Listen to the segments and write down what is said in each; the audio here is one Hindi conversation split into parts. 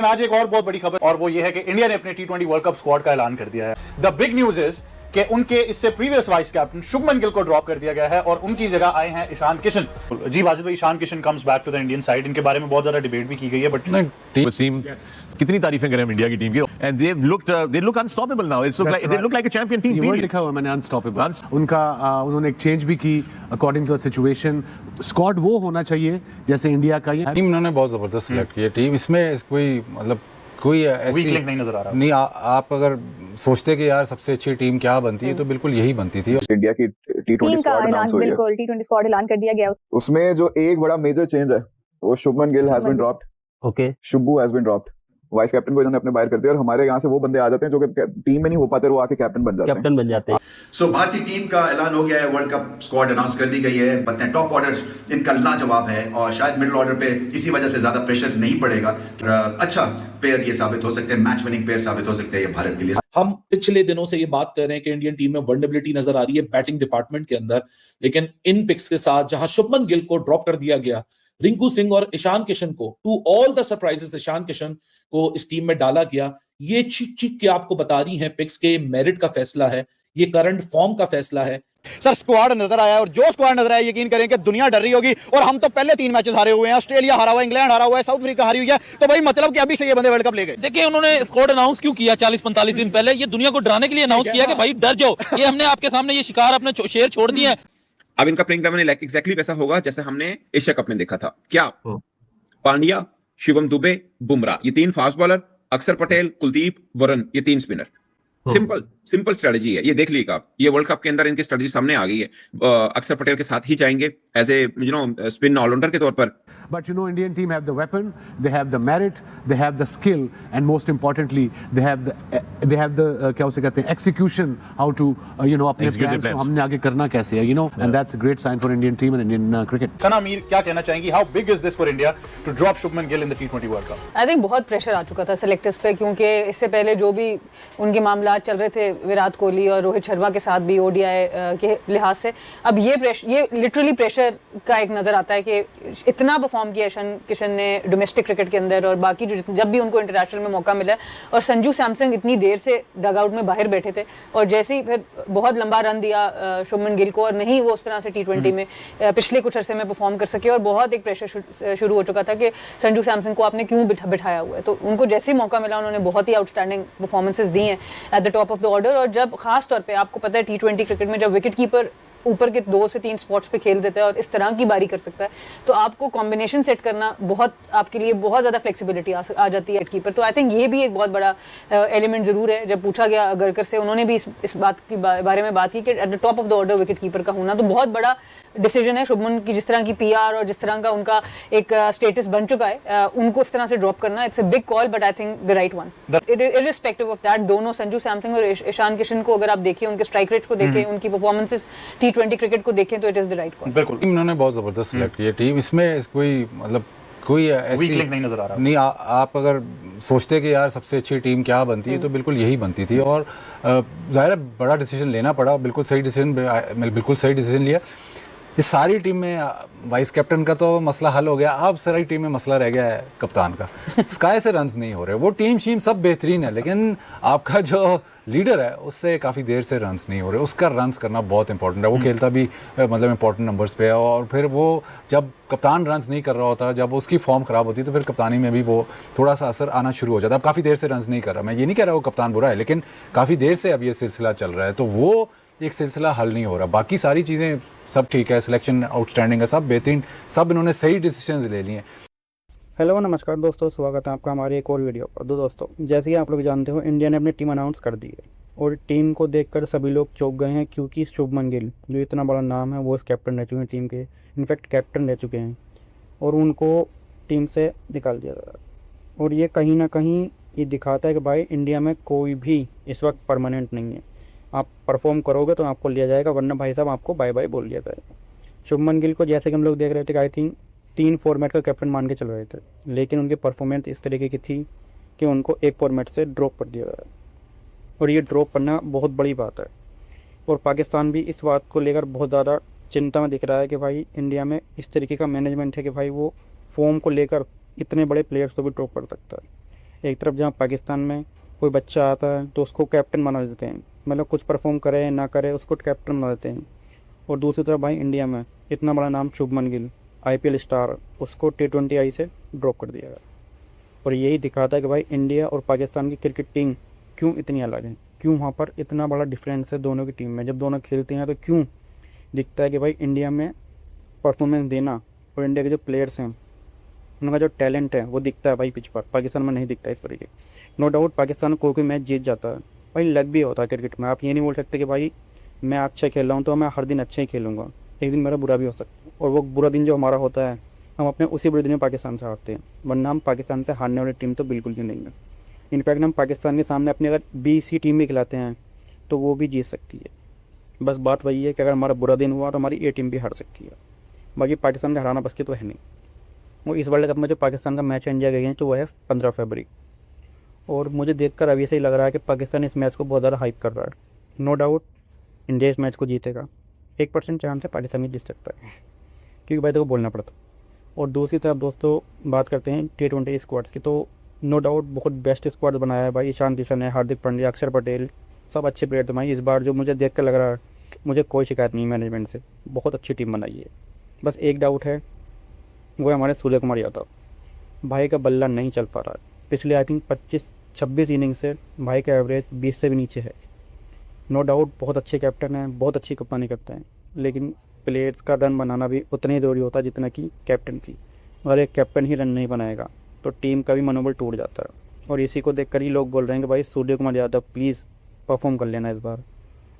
आज एक और बहुत बड़ी खबर और वो ये है कि इंडिया ने अपने टी20 वर्ल्ड कप स्क्वाड का ऐलान कर दिया है। द बिग न्यूज इज कि उनके इससे previous vice captain Shubman Gill को ड्रॉप कर दिया गया है और उनकी जगह आए हैं ईशान किशन। जी वाजिद भाई, Ishan Kishan comes back to the Indian side. इनके बारे में बहुत ज्यादा डिबेट भी की गई है, बट वसीम कितनी तारीफें करें हम इंडिया की टीम की, and they look unstoppable now. It's they look like a champion team. ये वर्ड लिखा हुआ मैंने अनस्टॉपेबल। उनका उन्होंने एक चेंज भी की according to the situation. Squad वो होना चाहिए जैसे इंडिया का। ये टीम उन्होंने बहुत जबरदस्त सिलेक्ट की है टीम। इसमें कोई मतलब कोई ऐसी वीक लिंक नहीं नजर आ रहा। नहीं, आप अगर सोचते कि यार सबसे अच्छी टीम क्या बनती है तो बिल्कुल यही बनती थी। इंडिया की टी20 स्क्वाड अनाउंस हुई है। बिल्कुल टी20 स्क्वाड ऐलान कर दिया गया। उसमें जो एक बड़ा मेजर चेंज है वो Shubman Gill has been dropped. Okay, Shubhu has been dropped. Vice captain को इन्होंने अपने बाहर कर दिया और हमारे यहाँ से वो बंदे आ जाते हैं जो कि टीम में नहीं हो पाते, वो आके कैप्टन बन जाते हैं। सो भारतीय टीम का ऐलान हो गया है, वर्ल्ड कप स्क्वाड अनाउंस कर दी गई है। बताएं, टॉप ऑर्डर इनका लाजवाब है और शायद मिडिल ऑर्डर पे इसी वजह से ज्यादा प्रेशर नहीं पड़ेगा। अच्छा पेयर ये साबित हो सकते हैं, मैच विनिंग पेयर साबित हो सकते हैं ये भारत के लिए। हम पिछले दिनों से ये बात कर रहे हैं कि इंडियन टीम में वल्नरेबिलिटी नजर आ रही है बैटिंग डिपार्टमेंट के अंदर, लेकिन इन पिक्स के साथ जहां शुभमन गिल को ड्रॉप कर दिया गया, रिंकू सिंह और ईशान किशन को, to all the surprises Ishan Kishan को इस टीम में डाला गया। ये चीख चीख के आपको बता रही हैं पिक्स के मेरिट का फैसला है, ये करंट फॉर्म का फैसला है। सर स्क्वाड नजर आया और जो स्क्वाड नजर आया यकीन करें कि दुनिया डर रही होगी। और हम तो पहले 3 मैचेस हारे हुए हैं, ऑस्ट्रेलिया हारा हुआ है, इंग्लैंड हारा हुआ है, साउथ अफ्रीका हारी हुई है। तो भाई मतलब कि अभी से ये बंदे वर्ल्ड कप ले गए। देखिए उन्होंने स्क्वाड अनाउंस क्यों किया 40-45 दिन पहले? ये दुनिया को डराने के लिए अनाउंस किया कि भाई डर जाओ। ये हमने आपके सामने ये शिकार अपने शेर छोड़ दिए हैं। अब इनका प्लेइंग 11 एग्जैक्टली वैसा होगा जैसे हमने एशिया कप में देखा था। क्या पांड्या, शिवम दुबे, बुमराह, ये 3 फास्ट बॉलर, अक्षर पटेल, कुलदीप, वरुण, ये 3 स्पिनर। सिंपल स्ट्रेटजी है, ये देख लीजिएगा आप। ये वर्ल्ड कप के अंदर इनकी स्ट्रेटजी सामने आ गई है। अक्षर पटेल के साथ ही जाएंगे एज ए स्पिन ऑलराउंडर के तौर पर। But Indian team have the weapon, they have the merit, they have the skill, and most importantly, they have the क्या उसे कहते हैं execution, how to अपने plans को हमने आगे करना कैसे है, and that's a great sign for Indian team and Indian cricket. सना मीर क्या कहना चाहेंगी? How big is this for India to drop Shubman Gill in the T20 World Cup? I think बहुत प्रेशर आ चुका था सेलेक्टर्स पे, क्योंकि इससे पहले जो भी उनके मामलात चल रहे थे विराट कोहली और रोहित शर्मा के साथ भी ओडीआई के लिहाज से, अब ये लिटरली प्रेशर का एक नजर आता है कि इतना परफॉर्म किया ईशान किशन ने डोमेस्टिक क्रिकेट के अंदर और बाकी जब भी उनको इंटरनेशनल में मौका मिला, और संजू सैमसन इतनी देर से डगआउट में बाहर बैठे थे और जैसे ही फिर बहुत लंबा रन दिया शुभमन गिल को और नहीं वो उस तरह से टी20 में पिछले कुछ अरसे में परफॉर्म कर सके और बहुत एक प्रेशर शुरू हो चुका था कि संजू सैमसन को आपने क्यों बिठाया हुआ है। तो उनको जैसे ही मौका मिला उन्होंने बहुत ही आउटस्टैंडिंग परफॉर्मेंसेस दी हैं at the top of the order. और जब खास तौर पे आपको पता है टी20 क्रिकेट में जब विकेट कीपर ऊपर के 2 से 3 स्पॉट्स पे खेल देता है और इस तरह की बारी कर सकता है, तो आपको कॉम्बिनेशन सेट करना बहुत आपके लिए बहुत ज़्यादा फ्लेक्सिबिलिटी आ जाती है कीपर। तो आई थिंक ये भी एक बहुत बड़ा एलिमेंट ज़रूर है। जब पूछा गया अगरकर से, उन्होंने भी इस बात की बारे में बात की कि at the top of the order wicket keeper का होना तो बहुत बड़ा डिसीजन है। शुभमन की जिस तरह की पीआर और जिस तरह का उनका एक स्टेटस बन चुका है, उनको इस तरह से ड्रॉप करना it's a big call, but I think the right one. Irrespective of that, दोनों संजू सैमसन और ईशान किशन को अगर आप देखें, उनके स्ट्राइक रेट्स को देखें, उनकी परफॉर्मेंसेस टी20 क्रिकेट को देखें, तो it is the right call. बिल्कुल, इन्होंने बहुत जबरदस्त सिलेक्ट की है टीम। इसमें कोई ऐसी वीक लिंक नहीं नजर आ रहा। नहीं, आप अगर सोचते कि यार सबसे अच्छी टीम क्या बनती है तो बिल्कुल यही बनती थी। और ज़ाहिर है बड़ा डिसीजन लेना पड़ा, बिल्कुल सही डिसीजन लिया। इस सारी टीम में वाइस कैप्टन का तो मसला हल हो गया, अब सारी टीम में मसला रह गया है कप्तान का। स्काई से रन्स नहीं हो रहे। वो टीम सब बेहतरीन है, लेकिन आपका जो लीडर है उससे काफ़ी देर से रन्स नहीं हो रहे। उसका रन्स करना बहुत इंपॉर्टेंट है। वो खेलता भी मतलब इंपॉर्टेंट नंबर्स पे है, और फिर वो जब कप्तान रन्स नहीं कर रहा होता, जब उसकी फॉर्म ख़राब होती है, तो फिर कप्तानी में भी वो थोड़ा सा असर आना शुरू हो जाता है। अब काफ़ी देर से रन्स नहीं कर रहा, मैं ये नहीं कह रहा वो कप्तान बुरा है, लेकिन काफ़ी देर से अब ये सिलसिला चल रहा है, तो वो एक सिलसिला हल नहीं हो रहा। बाकी सारी चीज़ें सब ठीक है, सिलेक्शन आउटस्टैंडिंग है, सब बेहतरीन, सब इन्होंने सही डिसीजंस ले लिए हैं। हेलो नमस्कार दोस्तों, स्वागत है आपका हमारे एक और वीडियो पर। दोस्तों, जैसे कि आप लोग जानते हो, इंडिया ने अपनी टीम अनाउंस कर दी है और टीम को देखकर सभी लोग चौंक गए हैं, क्योंकि शुभमन गिल जो इतना बड़ा नाम है वो इस कैप्टन रह चुके हैं टीम के, इनफैक्ट कैप्टन रह चुके हैं, और उनको टीम से निकाल दिया गया। और ये कहीं ना कहीं ये दिखाता है कि भाई इंडिया में कोई भी इस वक्त परमानेंट नहीं है। आप परफॉर्म करोगे तो आपको लिया जाएगा, वरना भाई साहब आपको बाय बाय बोल दिया जाएगा। शुभमन गिल को जैसे कि हम लोग देख रहे थे कि आई थिंक 3 फॉर्मेट का कैप्टन मान के चल रहे थे, लेकिन उनकी परफॉर्मेंस इस तरीके की थी कि उनको एक फॉर्मेट से ड्रॉप कर दिया गया, और ये ड्रॉप करना बहुत बड़ी बात है। और पाकिस्तान भी इस बात को लेकर बहुत ज़्यादा चिंता में दिख रहा है कि भाई इंडिया में इस तरीके का मैनेजमेंट है कि भाई वो फॉर्म को लेकर इतने बड़े प्लेयर्स को भी ड्रॉप कर सकता है। एक तरफ जहाँ पाकिस्तान में कोई बच्चा आता है तो उसको कैप्टन बना देते हैं, मतलब कुछ परफॉर्म करे ना करे उसको कैप्टन बना देते हैं। और दूसरी तरफ भाई इंडिया में इतना बड़ा नाम शुभमन गिल, IPL स्टार, उसको T20 आई से ड्रॉप कर दिया गया। और यही दिखाता है कि भाई इंडिया और पाकिस्तान की क्रिकेट टीम क्यों इतनी अलग है, क्यों वहाँ पर इतना बड़ा डिफरेंस है दोनों की टीम में। जब दोनों खेलते हैं तो क्यों दिखता है कि भाई इंडिया में परफॉर्मेंस देना और इंडिया के जो प्लेयर्स हैं उनका जो टैलेंट है वो दिखता है भाई पिच पर, पाकिस्तान में नहीं दिखता इस तरीके। नो डाउट पाकिस्तान कोई मैच जीत जाता है भाई, लक भी होता है क्रिकेट में। आप ये नहीं बोल सकते कि भाई मैं अच्छा खेल रहा हूँ तो मैं हर दिन अच्छा ही खेलूँगा, एक दिन मेरा बुरा भी हो सकता है। और वो बुरा दिन जो हमारा होता है हम अपने उसी बुरे दिन में पाकिस्तान से हारते हैं, वरना हम पाकिस्तान से हारने वाली टीम तो बिल्कुल भी नहीं है। इनफैक्ट हम पाकिस्तान के सामने अपनी अगर BC टीम भी खिलाते हैं तो वो भी जीत सकती है। बस बात वही है कि अगर हमारा बुरा दिन हुआ तो हमारी A टीम भी हार सकती है, बाकी पाकिस्तान के हराना बस की तो है नहीं। वो इस वर्ल्ड कप में जो पाकिस्तान का मैच है इंडिया के अगेंस्ट तो वो है 15 फरवरी। और मुझे देखकर अभी से ही लग रहा है कि पाकिस्तान इस मैच को बहुत ज़्यादा हाइप कर रहा है। नो डाउट इंडिया इस मैच को जीतेगा, 1% चांस है पाकिस्तान भी जीत सकता है, क्योंकि भाई तो बोलना पड़ता। और दूसरी तरफ दोस्तों बात करते हैं T20 स्क्वाड्स की, तो नो डाउट बहुत बेस्ट स्क्वाड बनाया है भाई। ईशान किशन है, हार्दिक पांड्या, अक्षर पटेल, सब अच्छे प्लेयर थे भाई। इस बार जो मुझे देख कर लग रहा है मुझे कोई शिकायत नहीं मैनेजमेंट से, बहुत अच्छी टीम बनाई है। बस एक डाउट है वो है हमारे सूर्य कुमार यादव, भाई का बल्ला नहीं चल पा रहा है। पिछले आई थिंक 25-26 इनिंग से भाई का एवरेज 20 से भी नीचे है। नो डाउट बहुत अच्छे कैप्टन हैं, बहुत अच्छी कप्तानी करते हैं, लेकिन प्लेयर्स का रन बनाना भी उतना ही ज़रूरी होता है जितना कि कैप्टनसी। अगर एक कैप्टन ही रन नहीं बनाएगा तो टीम का भी मनोबल टूट जाता है। और इसी को देखकर ही लोग बोल रहे हैं कि भाई सूर्य कुमार यादव प्लीज़ परफॉर्म कर लेना इस बार,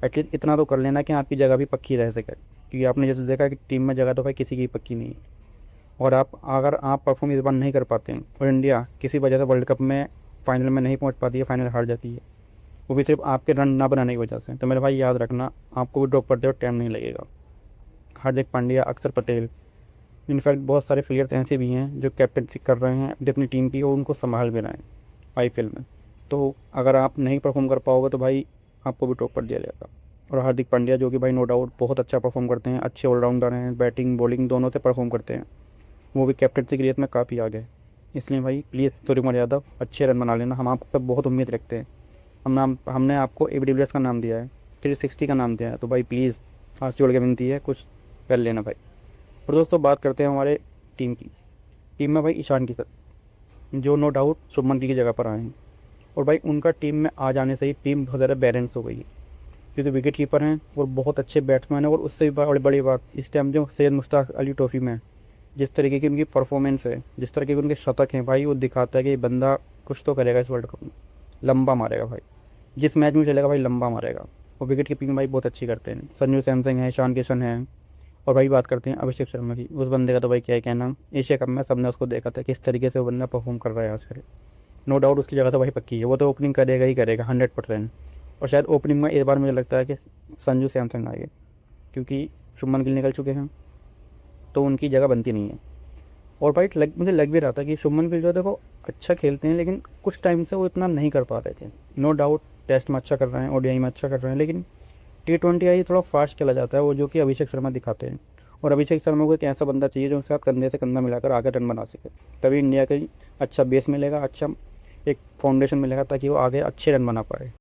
एटलीस्ट इतना तो कर लेना कि आपकी जगह भी पक्की रह सके, क्योंकि आपने जैसे देखा कि टीम में जगह तो भाई किसी की पक्की नहीं है। और अगर आप परफॉर्म इस बार नहीं कर पाते हैं और इंडिया किसी वजह से वर्ल्ड कप में फाइनल में नहीं पहुंच पाती है, फाइनल हार जाती है, वो भी सिर्फ आपके रन ना बनाने की वजह से, तो मेरे भाई याद रखना आपको भी ड्रॉप करते हुए टाइम नहीं लगेगा। हार्दिक पांड्या, अक्षर पटेल, इनफैक्ट बहुत सारे प्लेयर्स ऐसे भी हैं जो कैप्टनसी कर रहे हैं अपनी टीम की और उनको संभाल भी रहे हैं IPL में। तो अगर आप नहीं परफॉर्म कर पाओगे तो भाई आपको भी ड्रॉप कर दिया जाएगा। और हार्दिक पांड्या जो कि भाई नो डाउट बहुत अच्छा परफॉर्म करते हैं, अच्छे ऑलराउंडर हैं, बैटिंग बॉलिंग दोनों से परफॉर्म करते हैं, वो भी कैप्टनसी की रेत में काफ़ी आगे है। इसलिए भाई प्लीज़ सूर्य कुमार यादव अच्छे रन बना लेना, हम आप तब बहुत उम्मीद रखते हैं। हमने आपको AB डिविलियर्स का नाम दिया है, 360 का नाम दिया है, तो भाई प्लीज़ हाथ जोड़ के विनती है कुछ कर लेना भाई। और दोस्तों बात करते हैं हमारे टीम की। टीम में भाई ईशान किशन जो नो डाउट शुभमन गिल की जगह पर आए हैं, और भाई उनका टीम में आ जाने से ही टीम बहुत ज़्यादा बैलेंस हो गई है, क्योंकि विकेट कीपर हैं और बहुत अच्छे बैट्समैन हैं। और उससे भी बड़ी बात इस टाइम जो सैयद मुश्ताक अली ट्रॉफी में जिस तरीके की उनकी परफॉर्मेंस है, जिस तरीके के उनके शतक हैं भाई, वो दिखाता है कि ये बंदा कुछ तो करेगा इस वर्ल्ड कप में, लंबा मारेगा भाई, जिस मैच में चलेगा भाई लंबा मारेगा। और विकेट कीपिंग भाई बहुत अच्छी करते हैं, संजू सैमसंग है, ईशान किशन है। और भाई बात करते हैं अभिषेक शर्मा की, उस बंदे का तो भाई क्या ही कहना, एशिया कप में सबने उसको देखा था किस तरीके से वो बंदा परफॉर्म कर रहा है आजकल। नो डाउट उसकी जगह तो भाई पक्की है, वो तो ओपनिंग करेगा ही करेगा 100%। और शायद ओपनिंग में इस बार मुझे लगता है कि संजू सैमसंग आएंगे, क्योंकि शुभमन गिल निकल चुके हैं तो उनकी जगह बनती नहीं है। और भाई मुझे लग भी रहा था कि शुभमन गिल जो है वो अच्छा खेलते हैं, लेकिन कुछ टाइम से वो इतना नहीं कर पा रहे थे। नो डाउट टेस्ट में अच्छा कर रहे हैं, ODI में अच्छा कर रहे हैं, लेकिन T20 आई थोड़ा फास्ट चला जाता है, वो जो कि अभिषेक शर्मा दिखाते हैं। और अभिषेक शर्मा को एक ऐसा बंदा चाहिए जो उसके साथ कंधे से कंधा मिलाकर आगे रन बना सके, तभी इंडिया का अच्छा बेस मिलेगा, अच्छा एक फाउंडेशन मिलेगा, ताकि वो आगे अच्छे रन बना पाए।